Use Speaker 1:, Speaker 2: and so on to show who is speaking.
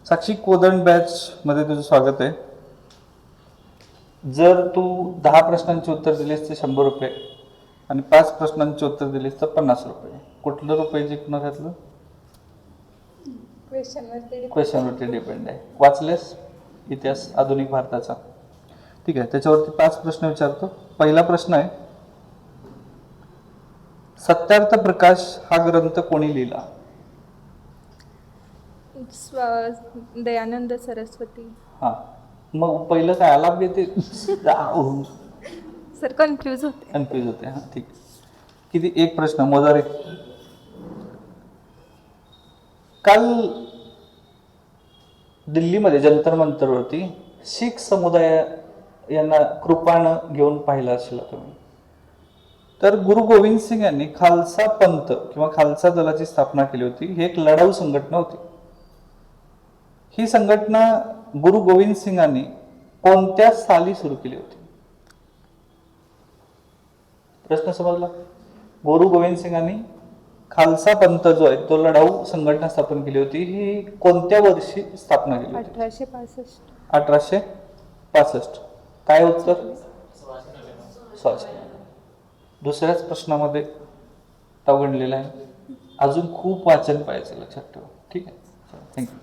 Speaker 1: साक्षी, Kodanda batch मध्ये तुझं स्वागत आहे. जर तू 10 प्रश्नांची उत्तर दिलीस तर 100 रुपये आणि 5 प्रश्नांची उत्तर दिलीस तर 50 रुपये. कुठलं रुपये जिंकणार ह्यातलं? क्वेश्चनवरती डिपेंड आहे. वाचलेस इतिहास आधुनिक भारताचा? ठीक आहे, त्याच्यावरती 5 प्रश्न विचारतो. पहिला प्रश्न आहे, सत्यार्थ प्रकाश हा ग्रंथ कोणी लिहिला?
Speaker 2: दयानंद सरस्वती.
Speaker 1: हा, मग पहिलं काय आलाप घेते?
Speaker 2: सर कन्फ्यूज
Speaker 1: होते. हा, ठीक आहे. किती? एक प्रश्न मोजारे. काल दिल्लीमध्ये जंतर मंतरवरती शीख समुदाय यांना कृपानं घेऊन पाहिलं असेल तुम्ही. तर गुरु गोविंद सिंग यांनी खालसा पंथ किंवा खालसा दलाची स्थापना केली होती. ही एक लढाऊ संघटना होती. ही संघटना गुरु गोविंद सिंगांनी कोणत्या साली सुरू केली होती? प्रश्न समजला? गुरु गोविंद सिंगांनी खालसा पंथ जो आहे तो लढाऊ संघटना स्थापन केली होती. ही कोणत्या वर्षी स्थापना केली होती?
Speaker 2: 1865.
Speaker 1: 1865. काय उत्तर? दुसऱ्याच प्रश्नामध्ये अवगणलेला आहे. अजून खूप वाचन पाहिजे, लक्षात ठेवा. ठीक आहे, थँक्यू.